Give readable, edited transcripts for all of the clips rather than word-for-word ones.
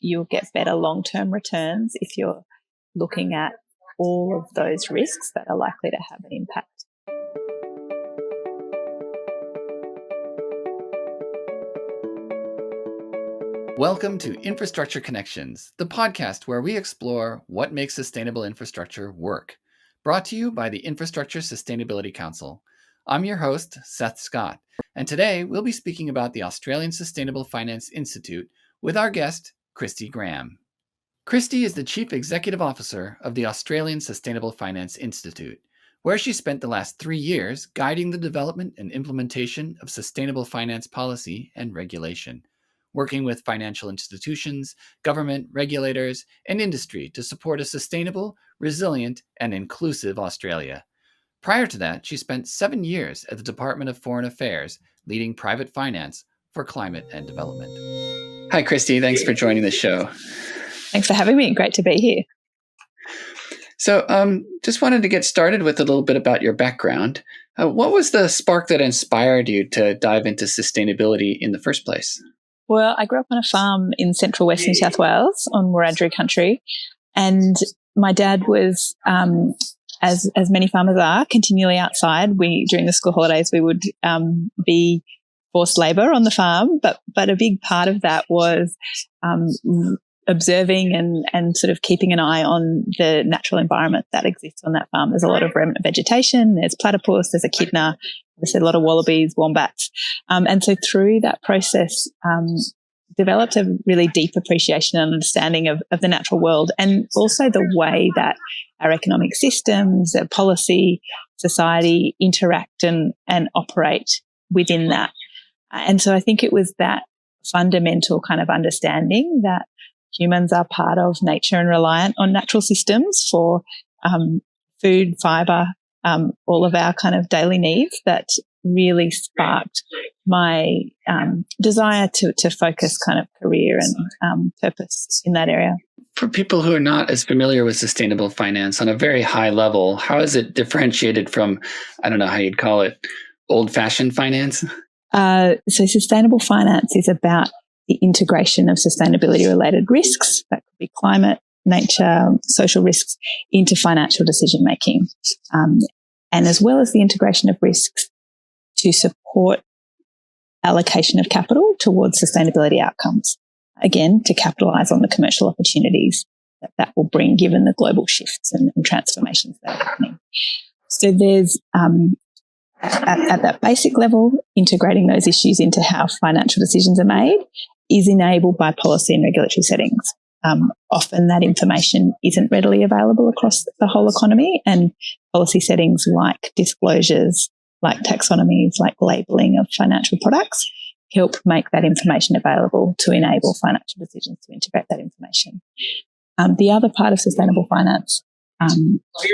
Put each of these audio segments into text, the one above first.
you'll get better long-term returns if you're looking at all of those risks that are likely to have an impact. Welcome to Infrastructure Connections, the podcast where we explore what makes sustainable infrastructure work. Brought to you by the Infrastructure Sustainability Council. I'm your host, Seth Scott, and today we'll be speaking about the Australian Sustainable Finance Institute with our guest, Kristy Graham. Kristy is the Chief Executive Officer of the Australian Sustainable Finance Institute, where she spent the last 3 years guiding the development and implementation of sustainable finance policy and regulation, working with financial institutions, government, regulators, and industry to support a sustainable, resilient, and inclusive Australia. Prior to that, she spent 7 years at the Department of Foreign Affairs, leading private finance for climate and development. Hi, Kristy. Thanks for joining the show. Thanks for having me. Great to be here. So just wanted to get started with a little bit about your background. What was the spark that inspired you to dive into sustainability in the first place? Well, I grew up on a farm in central West New South Wales on Wiradjuri country, and my dad was, as many farmers are, continually outside. During the school holidays, we would be forced labour on the farm, but a big part of that was observing and sort of keeping an eye on the natural environment that exists on that farm. There's a lot of remnant vegetation, there's platypus, there's echidna, there's a lot of wallabies, wombats. And so through that process, developed a really deep appreciation and understanding of the natural world, and also the way that our economic systems, our policy, society interact and operate within that. And so I think it was that fundamental kind of understanding that humans are part of nature and reliant on natural systems for food, fibre, all of our kind of daily needs that really sparked my desire to focus kind of career and purpose in that area. For people who are not as familiar with sustainable finance on a very high level, how is it differentiated from, I don't know how you'd call it, old-fashioned finance? So sustainable finance is about the integration of sustainability-related risks, that could be climate, nature, social risks, into financial decision-making, and as well as the integration of risks to support allocation of capital towards sustainability outcomes, again, to capitalise on the commercial opportunities that will bring, given the global shifts and transformations that are happening. So there's, at that basic level, integrating those issues into how financial decisions are made is enabled by policy and regulatory settings. Often that information isn't readily available across the whole economy, and policy settings like disclosures, like taxonomies, like labelling of financial products help make that information available to enable financial decisions to integrate that information. The other part of sustainable finance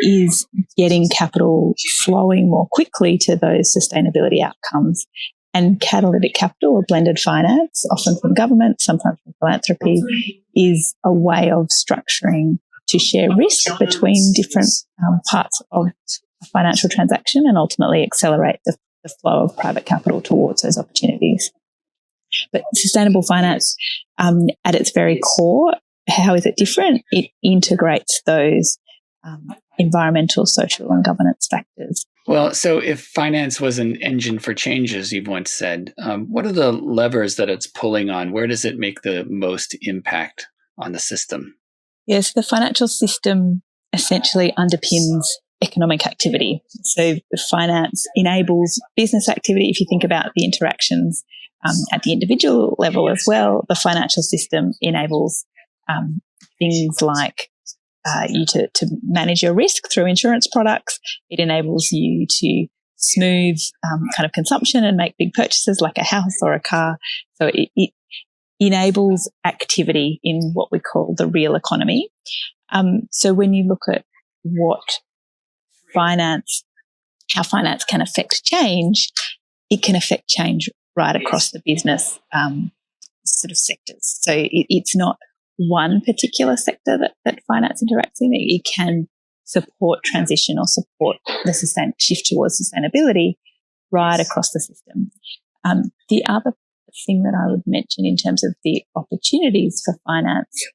is getting capital flowing more quickly to those sustainability outcomes. And catalytic capital or blended finance, often from government, sometimes from philanthropy, is a way of structuring to share risk between different parts of a financial transaction and ultimately accelerate the flow of private capital towards those opportunities. But sustainable finance, at its very core, how is it different? It integrates those environmental, social and governance factors. Well, so if finance was an engine for change, as you've once said, what are the levers that it's pulling on? Where does it make the most impact on the system? Yes, the financial system essentially underpins economic activity. So the finance enables business activity. If you think about the interactions at the individual level as well, the financial system enables things like you to manage your risk through insurance products. It enables you to smooth kind of consumption and make big purchases like a house or a car. So it enables activity in what we call the real economy. So when you look at how finance can affect change, it can affect change right across the business sort of sectors. So it's not one particular sector that finance interacts in. It can support transition or support the shift towards sustainability right across the system. The other thing that I would mention in terms of the opportunities for finance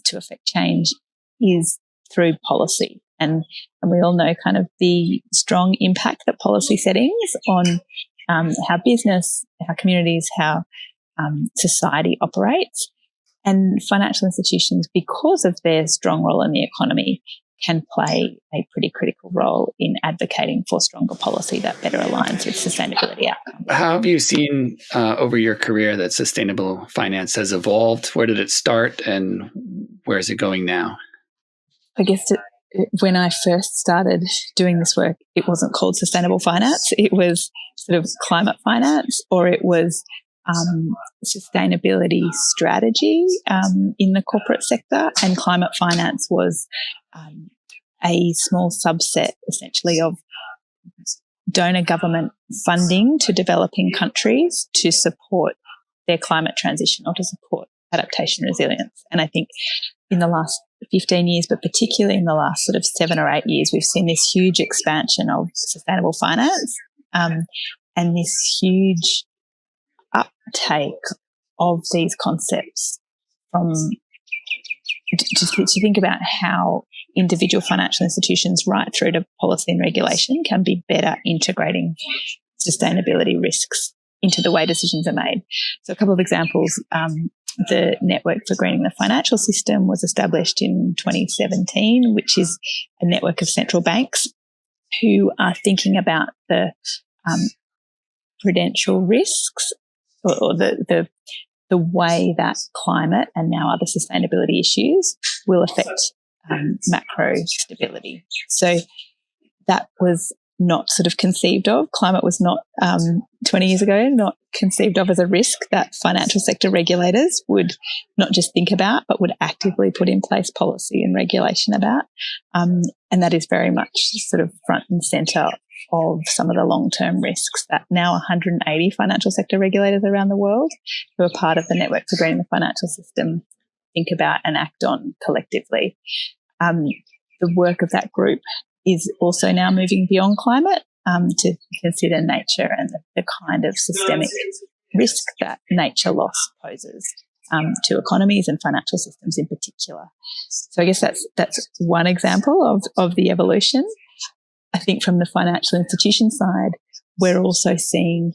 to affect change is through policy. And we all know kind of the strong impact that policy settings on how business, how communities, how society operates. And financial institutions, because of their strong role in the economy, can play a pretty critical role in advocating for stronger policy that better aligns with sustainability outcomes. How have you seen over your career that sustainable finance has evolved? Where did it start and where is it going now? I guess when I first started doing this work, it wasn't called sustainable finance. It was sort of climate finance, or it was sustainability strategy in the corporate sector, and climate finance was a small subset essentially of donor government funding to developing countries to support their climate transition or to support adaptation resilience. And I think in the last 15 years, but particularly in the last sort of 7 or 8 years, we've seen this huge expansion of sustainable finance and this huge uptake of these concepts from to think about how individual financial institutions right through to policy and regulation can be better integrating sustainability risks into the way decisions are made. So a couple of examples. The Network for Greening the Financial System was established in 2017, which is a network of central banks who are thinking about the prudential risks or the way that climate and now other sustainability issues will affect macro stability. So that was not sort of conceived of. Climate was not 20 years ago, not conceived of as a risk that financial sector regulators would not just think about, but would actively put in place policy and regulation about. And that is very much sort of front and centre of some of the long-term risks that now 180 financial sector regulators around the world who are part of the Network for Greening the Financial System think about and act on collectively. The work of that group is also now moving beyond climate to consider nature and the kind of systemic risk that nature loss poses to economies and financial systems in particular. So I guess that's one example of the evolution. I think from the financial institution side, we're also seeing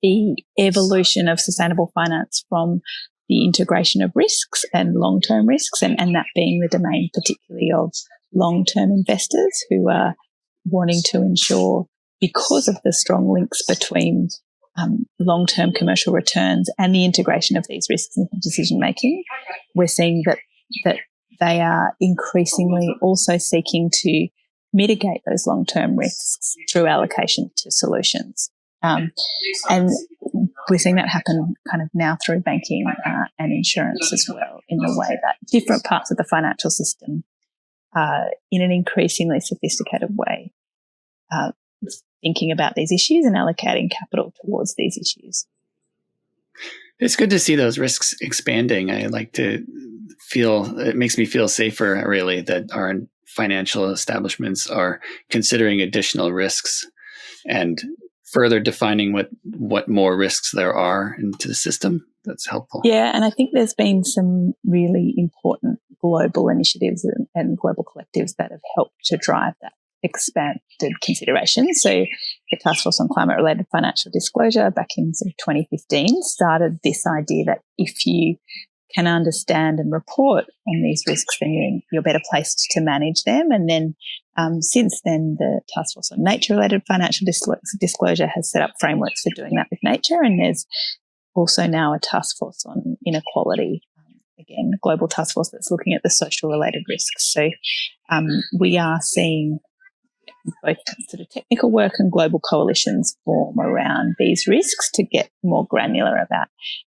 the evolution of sustainable finance from the integration of risks and long-term risks, and that being the domain particularly of long-term investors who are wanting to ensure, because of the strong links between long-term commercial returns and the integration of these risks into decision-making, we're seeing that they are increasingly also seeking to mitigate those long-term risks through allocation to solutions. And we're seeing that happen kind of now through banking and insurance as well, in the way that different parts of the financial system in an increasingly sophisticated way thinking about these issues and allocating capital towards these issues. It's good to see those risks expanding. I like to feel, it makes me feel safer, really, that our financial establishments are considering additional risks and further defining what more risks there are into the system. That's helpful. Yeah, and I think there's been some really important global initiatives and global collectives that have helped to drive that expanded consideration. So the Task Force on Climate-Related Financial Disclosure back in sort of 2015 started this idea that if you can understand and report on these risks, then you're better placed to manage them. And then since then, the Task Force on Nature-Related Financial Disclosure has set up frameworks for doing that with nature. And there's also now a task force on inequality, again, a global task force that's looking at the social-related risks. So we are seeing both sort of technical work and global coalitions form around these risks to get more granular about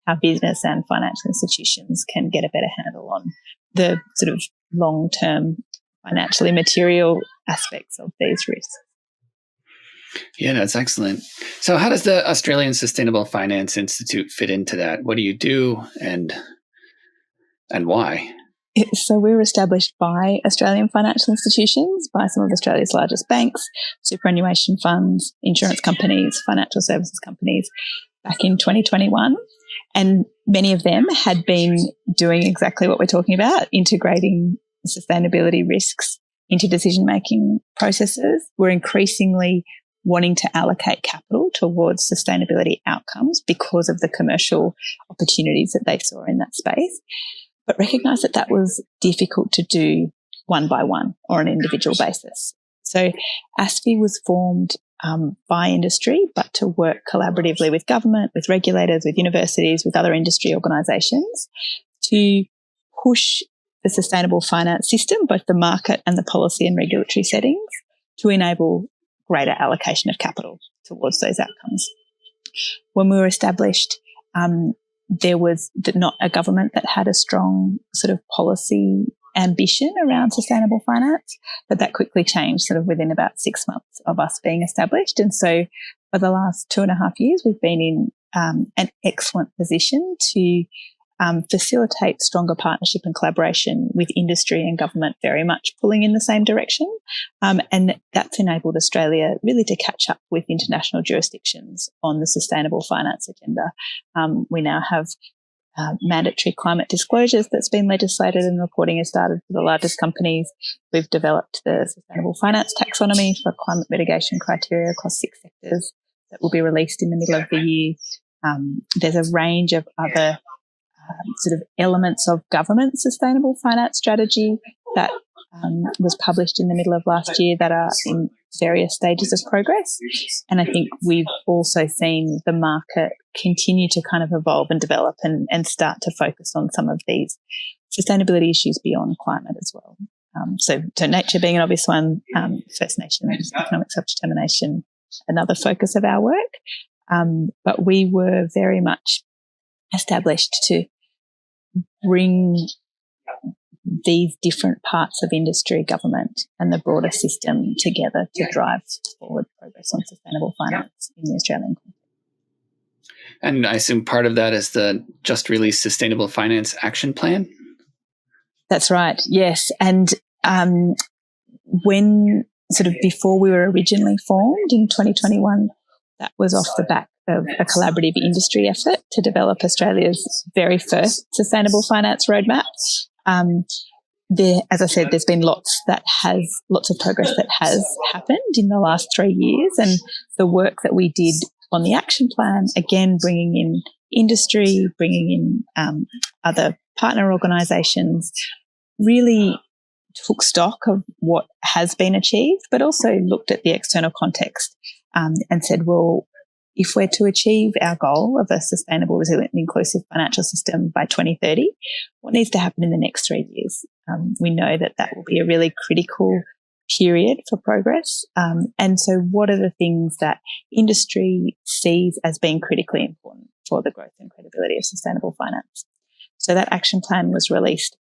how business and financial institutions can get a better handle on the sort of long-term financially material aspects of these risks. Yeah, that's excellent. So how does the Australian Sustainable Finance Institute fit into that? What do you do and why? So we were established by Australian financial institutions, by some of Australia's largest banks, superannuation funds, insurance companies, financial services companies, back in 2021. And many of them had been doing exactly what we're talking about, integrating sustainability risks into decision-making processes. We're increasingly wanting to allocate capital towards sustainability outcomes because of the commercial opportunities that they saw in that space, but recognise that that was difficult to do one by one or on an individual basis. So ASFI was formed by industry, but to work collaboratively with government, with regulators, with universities, with other industry organisations to push the sustainable finance system, both the market and the policy and regulatory settings, to enable greater allocation of capital towards those outcomes. When we were established, there was not a government that had a strong sort of policy ambition around sustainable finance, but that quickly changed sort of within about 6 months of us being established. And so for the last 2.5 years, we've been in an excellent position to facilitate stronger partnership and collaboration with industry and government very much pulling in the same direction. And that's enabled Australia really to catch up with international jurisdictions on the sustainable finance agenda. We now have mandatory climate disclosures that's been legislated and reporting has started for the largest companies. We've developed the sustainable finance taxonomy for climate mitigation criteria across 6 sectors that will be released in the middle of the year. There's a range of other sort of elements of government sustainable finance strategy that was published in the middle of last year that are in various stages of progress. And I think we've also seen the market continue to kind of evolve and develop and start to focus on some of these sustainability issues beyond climate as well. So nature being an obvious one, First Nations, economic self-determination, another focus of our work. But we were very much established to bring these different parts of industry, government and the broader system together to drive forward progress on sustainable finance in the Australian context. And I assume part of that is the just released Sustainable Finance Action Plan? That's right, yes. And when sort of before we were originally formed in 2021, that was off the back of a collaborative industry effort to develop Australia's very first sustainable finance roadmap. As I said, there's been lots of progress that has happened in the last 3 years, and the work that we did on the action plan, again, bringing in industry, bringing in other partner organisations, really took stock of what has been achieved, but also looked at the external context and said, well, if we're to achieve our goal of a sustainable, resilient and inclusive financial system by 2030, what needs to happen in the next 3 years? We know that will be a really critical period for progress. And so what are the things that industry sees as being critically important for the growth and credibility of sustainable finance? So that action plan was released,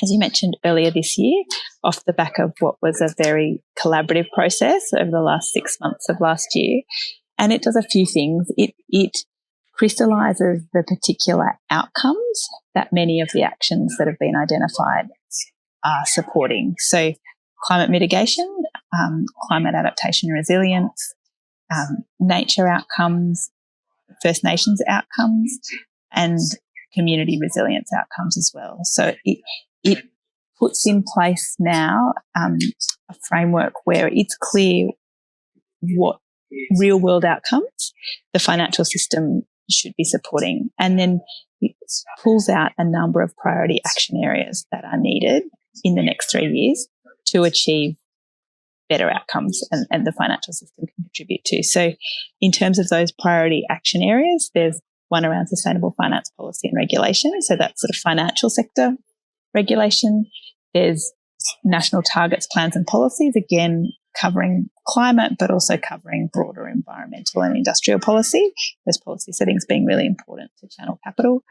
as you mentioned, earlier this year, off the back of what was a very collaborative process over the last 6 months of last year. And it does a few things. It crystallises the particular outcomes that many of the actions that have been identified are supporting. So climate mitigation, climate adaptation and resilience, nature outcomes, First Nations outcomes, and community resilience outcomes as well. So it puts in place now a framework where it's clear what real world outcomes the financial system should be supporting. And then it pulls out a number of priority action areas that are needed in the next 3 years to achieve better outcomes and the financial system can contribute to. So in terms of those priority action areas, there's one around sustainable finance policy and regulation. So that's sort of financial sector regulation. There's national targets, plans and policies, again, covering climate, but also covering broader environmental and industrial policy, those policy settings being really important to channel capital.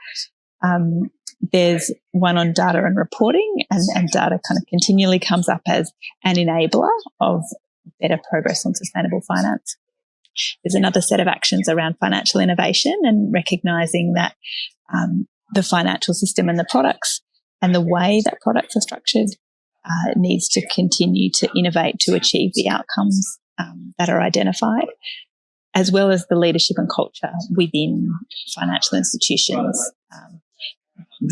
There's one on data and reporting, and data kind of continually comes up as an enabler of better progress on sustainable finance. There's another set of actions around financial innovation and recognising that the financial system and the products and the way that products are structured needs to continue to innovate to achieve the outcomes that are identified. as well as the leadership and culture within financial institutions,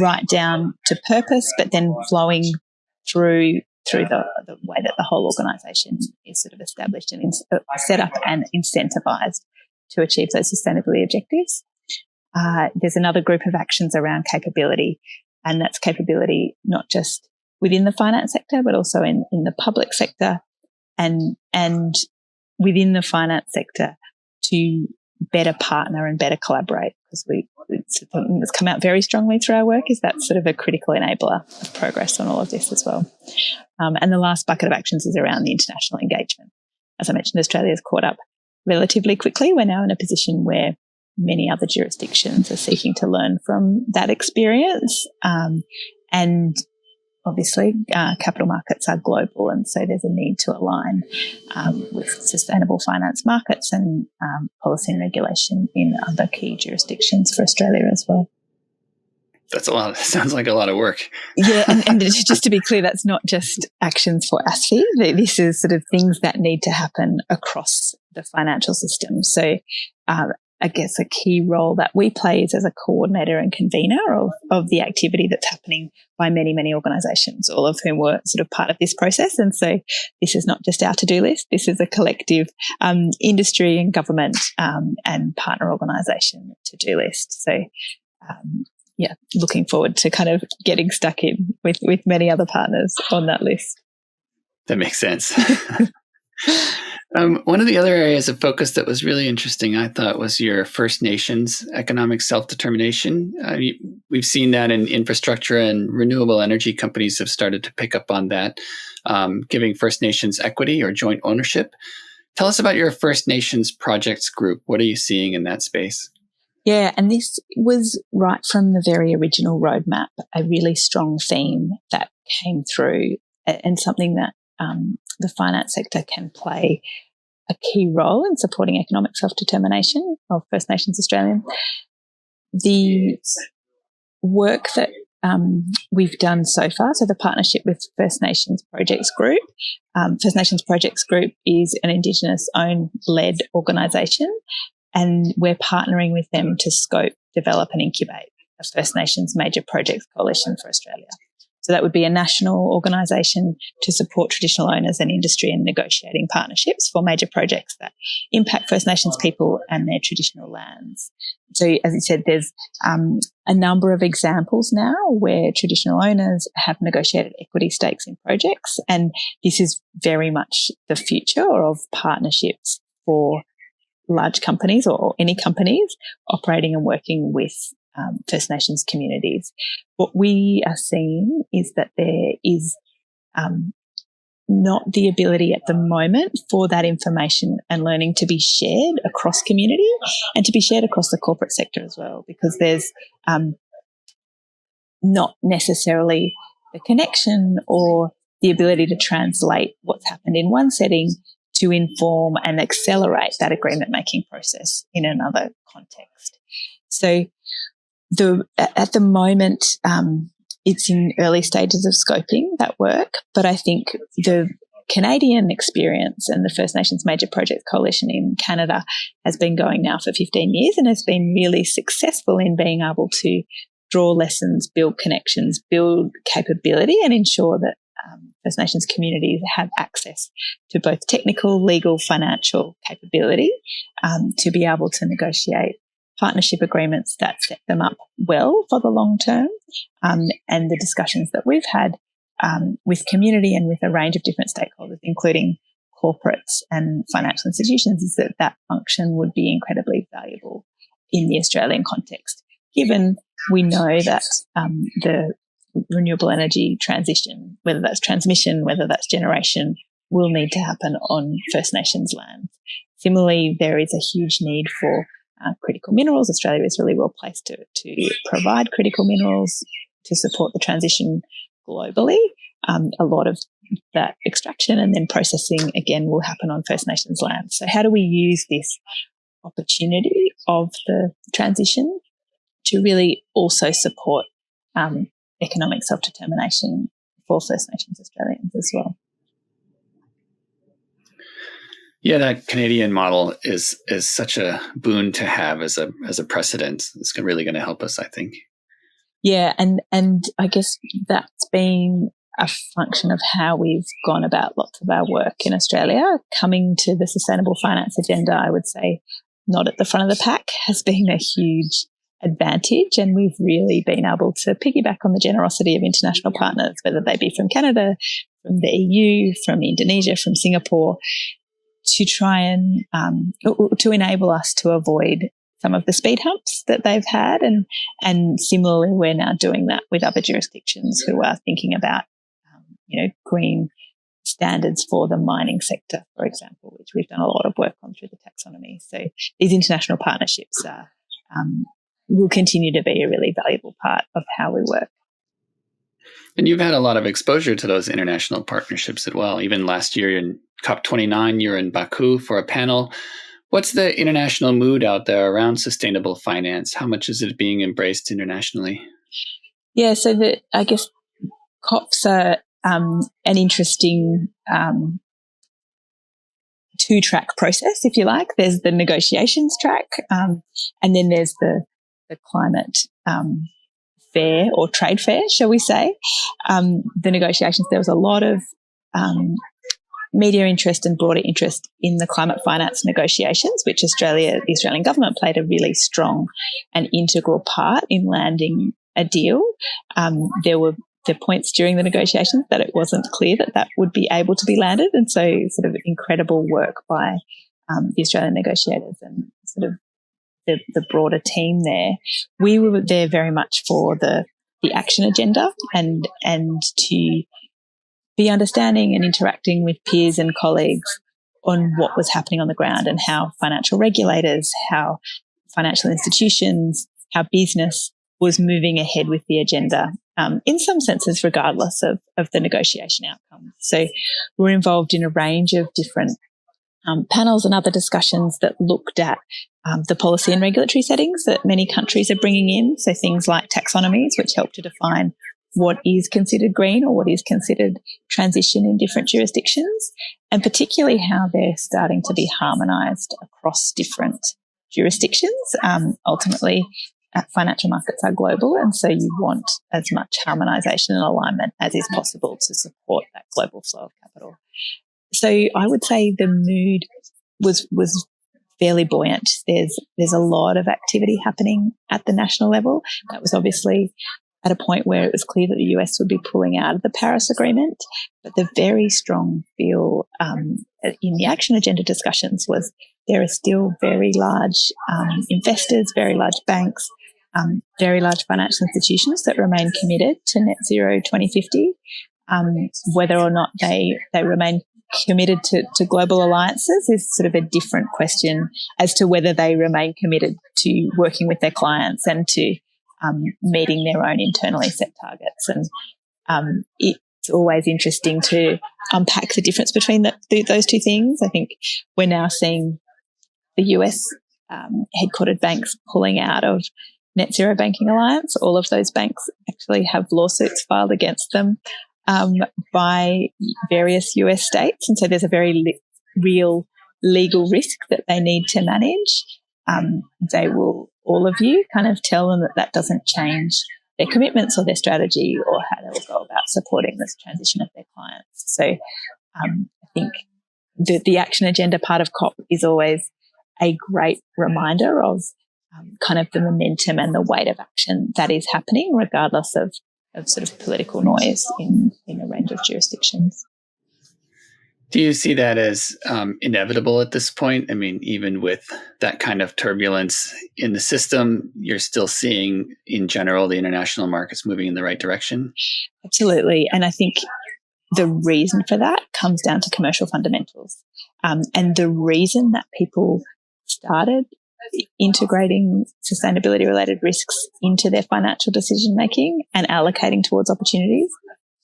right down to purpose, but then flowing through the way that the whole organisation is sort of established and set up and incentivised to achieve those sustainability objectives. There's another group of actions around capability, and that's capability not just within the finance sector, but also in the public sector and within the finance sector to better partner and better collaborate, because it's something that's come out very strongly through our work is that sort of a critical enabler of progress on all of this as well. And the last bucket of actions is around the international engagement. As I mentioned, Australia has caught up relatively quickly. We're now in a position where many other jurisdictions are seeking to learn from that experience. And obviously, capital markets are global, and so there's a need to align with sustainable finance markets and policy and regulation in other key jurisdictions for Australia as well. That's a lot. Sounds like a lot of work. Yeah, and just to be clear, that's not just actions for ASFI. This is sort of things that need to happen across the financial system. So I guess a key role that we play is as a coordinator and convener of the activity that's happening by many, many organisations, all of whom were sort of part of this process. And so this is not just our to-do list. This is a collective industry and government and partner organisation to-do list. So, yeah, looking forward to kind of getting stuck in with many other partners on that list. That makes sense. One of the other areas of focus that was really interesting, I thought, was your First Nations economic self-determination. We've seen that in infrastructure, and renewable energy companies have started to pick up on that, giving First Nations equity or joint ownership. Tell us about your First Nations projects group. What are you seeing in that space? Yeah, and this was right from the very original roadmap, a really strong theme that came through, and something that the finance sector can play a key role in supporting economic self-determination of First Nations Australians. The work that we've done so far, so the partnership with First Nations Projects Group. First Nations Projects Group is an Indigenous-owned led organisation, and we're partnering with them to scope, develop and incubate a First Nations Major Projects Coalition for Australia. So that would be a national organisation to support traditional owners and industry in negotiating partnerships for major projects that impact First Nations people and their traditional lands. So, as you said, there's a number of examples now where traditional owners have negotiated equity stakes in projects, and this is very much the future of partnerships for large companies or any companies operating and working with First Nations communities. What we are seeing is that there is not the ability at the moment for that information and learning to be shared across community and to be shared across the corporate sector as well, because there's not necessarily the connection or the ability to translate what's happened in one setting to inform and accelerate that agreement-making process in another context. So at the moment, it's in early stages of scoping that work, but I think the Canadian experience and the First Nations Major Projects Coalition in Canada has been going now for 15 years and has been really successful in being able to draw lessons, build connections, build capability, and ensure that First Nations communities have access to both technical, legal, financial capability to be able to negotiate partnership agreements that set them up well for the long term. And the discussions that we've had with community and with a range of different stakeholders, including corporates and financial institutions, is that that function would be incredibly valuable in the Australian context, given we know that the renewable energy transition, whether that's transmission, whether that's generation, will need to happen on First Nations land. Similarly, there is a huge need for critical minerals. Australia is really well placed to provide critical minerals to support the transition globally. A lot of that extraction and then processing, again, will happen on First Nations land. So how do we use this opportunity of the transition to really also support economic self-determination for First Nations Australians as well? Yeah, that Canadian model is such a boon to have as a precedent. It's really going to help us, I think. Yeah, and I guess that's been a function of how we've gone about lots of our work in Australia. Coming to the sustainable finance agenda, I would say, not at the front of the pack, has been a huge advantage, and we've really been able to piggyback on the generosity of international partners, whether they be from Canada, from the EU, from Indonesia, from Singapore, to try and to enable us to avoid some of the speed humps that they've had. And similarly, we're now doing that with other jurisdictions who are thinking about, green standards for the mining sector, for example, which we've done a lot of work on through the taxonomy. So these international partnerships will continue to be a really valuable part of how we work. And you've had a lot of exposure to those international partnerships as well. Even last year in COP29, you're in Baku for a panel. What's the international mood out there around sustainable finance? How much is it being embraced internationally? Yeah, so I guess COPs are an interesting two-track process, if you like. There's the negotiations track, and then there's the climate fair or trade fair, shall we say. The negotiations, there was a lot of media interest and broader interest in the climate finance negotiations, which the Australian government played a really strong and integral part in landing a deal. There were the points during the negotiations that it wasn't clear that would be able to be landed, and so sort of incredible work by the Australian negotiators and sort of the broader team there. We were there very much for the action agenda and to be understanding and interacting with peers and colleagues on what was happening on the ground and how financial regulators, how financial institutions, how business was moving ahead with the agenda, in some senses, regardless of the negotiation outcome. So we're involved in a range of different panels and other discussions that looked at the policy and regulatory settings that many countries are bringing in. So things like taxonomies, which help to define what is considered green or what is considered transition in different jurisdictions, and particularly how they're starting to be harmonised across different jurisdictions. Ultimately, financial markets are global, and so you want as much harmonisation and alignment as is possible to support that global flow of capital. So I would say the mood was fairly buoyant. There's a lot of activity happening at the national level. That was obviously at a point where it was clear that the US would be pulling out of the Paris Agreement. But the very strong feel in the action agenda discussions was there are still very large investors, very large banks, very large financial institutions that remain committed to net zero 2050. Whether or not they remain committed to global alliances is sort of a different question as to whether they remain committed to working with their clients and to meeting their own internally set targets. And it's always interesting to unpack the difference between those two things. I think we're now seeing the US headquartered banks pulling out of Net Zero Banking Alliance. All of those banks actually have lawsuits filed against them by various US states. And so there's a very real legal risk that they need to manage. They will, all of you, kind of tell them that doesn't change their commitments or their strategy or how they will go about supporting this transition of their clients. So I think the action agenda part of COP is always a great reminder of kind of the momentum and the weight of action that is happening, regardless of sort of political noise in a range of jurisdictions. Do you see that as inevitable at this point? I mean, even with that kind of turbulence in the system, you're still seeing, in general, the international markets moving in the right direction? Absolutely. And I think the reason for that comes down to commercial fundamentals. And the reason that people started integrating sustainability-related risks into their financial decision-making and allocating towards opportunities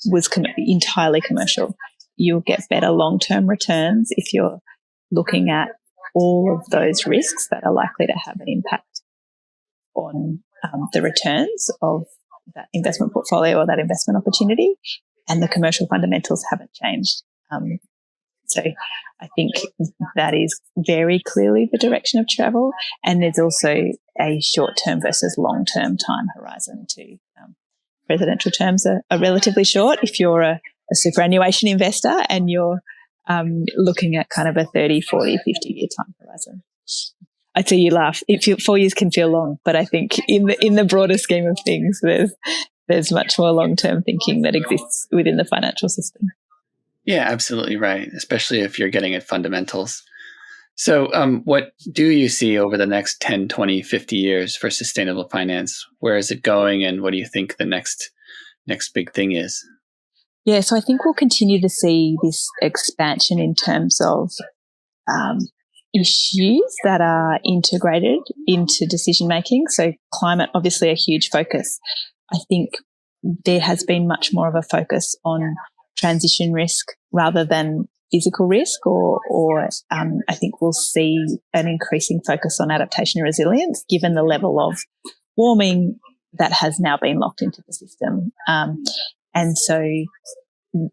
was entirely commercial. You'll get better long-term returns if you're looking at all of those risks that are likely to have an impact on the returns of that investment portfolio or that investment opportunity, and the commercial fundamentals haven't changed. So I think that is very clearly the direction of travel. And there's also a short-term versus long-term time horizon too. Presidential terms are relatively short if you're a superannuation investor and you're looking at kind of a 30, 40, 50-year time horizon. I see you laugh. 4 years can feel long, but I think in the broader scheme of things, there's much more long-term thinking that exists within the financial system. Yeah, absolutely right, especially if you're getting at fundamentals. So what do you see over the next 10, 20, 50 years for sustainable finance? Where is it going, and what do you think the next big thing is? Yeah, so I think we'll continue to see this expansion in terms of issues that are integrated into decision making. So climate, obviously a huge focus. I think there has been much more of a focus on transition risk rather than physical risk, or I think we'll see an increasing focus on adaptation and resilience given the level of warming that has now been locked into the system. And so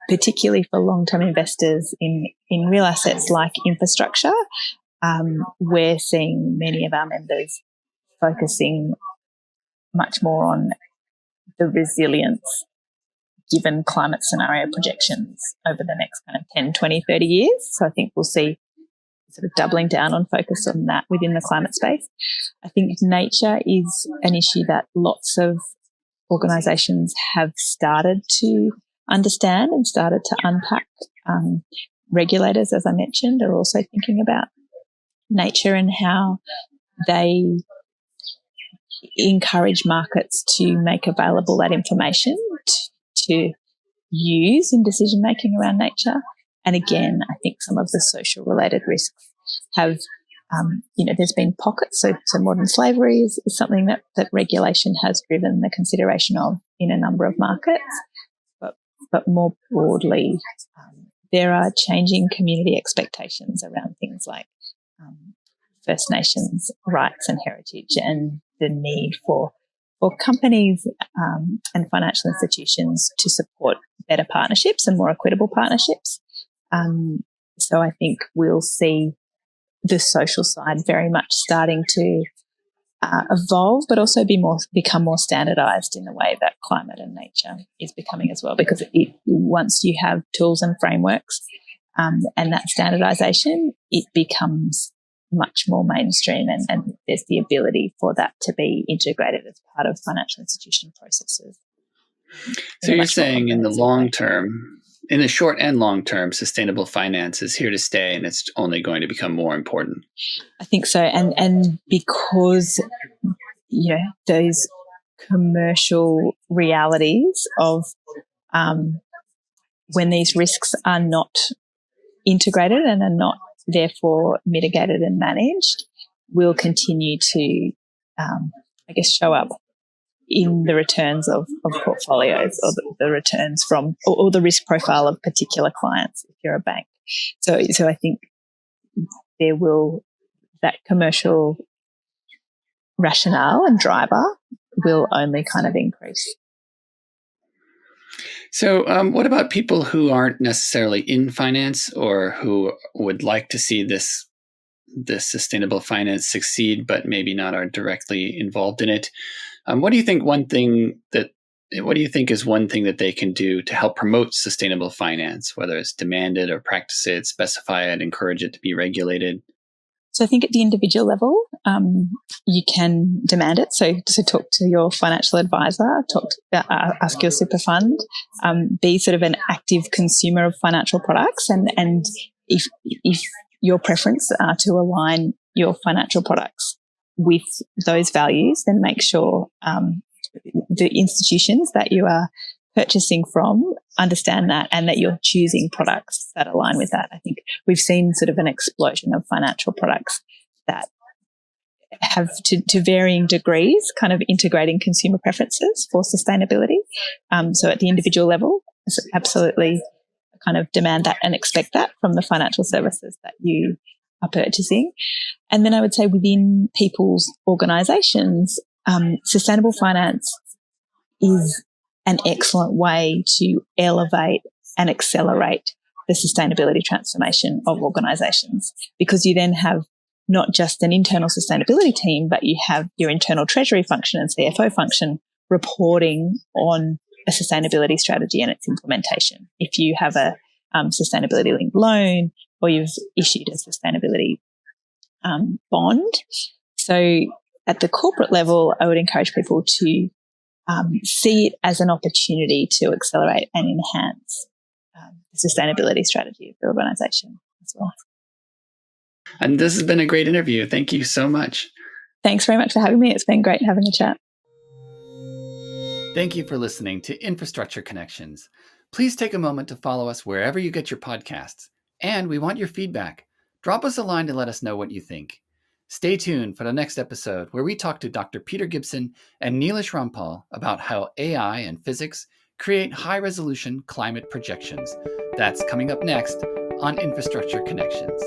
particularly for long-term investors in real assets like infrastructure, we're seeing many of our members focusing much more on the resilience given climate scenario projections over the next kind of 10, 20, 30 years. So I think we'll see sort of doubling down on focus on that within the climate space. I think nature is an issue that lots of organisations have started to understand and started to unpack. Regulators, as I mentioned, are also thinking about nature and how they encourage markets to make available that information to use in decision making around nature. And again, I think some of the social related risks have, there's been pockets. So modern slavery is something that regulation has driven the consideration of in a number of markets. But more broadly, there are changing community expectations around things like First Nations rights and heritage, and the need for companies and financial institutions to support better partnerships and more equitable partnerships. So I think we'll see the social side very much starting to evolve, but also become more standardised in the way that climate and nature is becoming as well. Because once you have tools and frameworks and that standardisation, it becomes much more mainstream, and there's the ability for that to be integrated as part of financial institution processes. So you're saying in the long term, in the short and long term, sustainable finance is here to stay, and it's only going to become more important. I think so, and because those commercial realities of when these risks are not integrated and are not therefore mitigated and managed, will continue to, show up in the returns of portfolios, or the returns from, or the risk profile of particular clients if you're a bank. So I think that commercial rationale and driver will only kind of increase. So what about people who aren't necessarily in finance, or who would like to see this sustainable finance succeed, but maybe not are directly involved in it? What do you think is one thing that they can do to help promote sustainable finance, whether it's demand it or practice it, specify it, encourage it to be regulated? So I think at the individual level, you can demand it. So talk to your financial advisor, ask your super fund, be sort of an active consumer of financial products. And if your preference are to align your financial products with those values, then make sure the institutions that you are purchasing from understand that, and that you're choosing products that align with that. I think we've seen sort of an explosion of financial products that have to varying degrees kind of integrating consumer preferences for sustainability. So at the individual level, absolutely kind of demand that and expect that from the financial services that you are purchasing. And then I would say within people's organisations, sustainable finance is an excellent way to elevate and accelerate the sustainability transformation of organisations, because you then have not just an internal sustainability team, but you have your internal treasury function and CFO function reporting on a sustainability strategy and its implementation. If you have a sustainability linked loan, or you've issued a sustainability bond. So at the corporate level, I would encourage people to see it as an opportunity to accelerate and enhance the sustainability strategy of the organisation as well. And this has been a great interview. Thank you so much. Thanks very much for having me. It's been great having a chat. Thank you for listening to Infrastructure Connections. Please take a moment to follow us wherever you get your podcasts. And we want your feedback. Drop us a line to let us know what you think. Stay tuned for the next episode, where we talk to Dr. Peter Gibson and Neelish Rampal about how AI and physics create high-resolution climate projections. That's coming up next on Infrastructure Connections.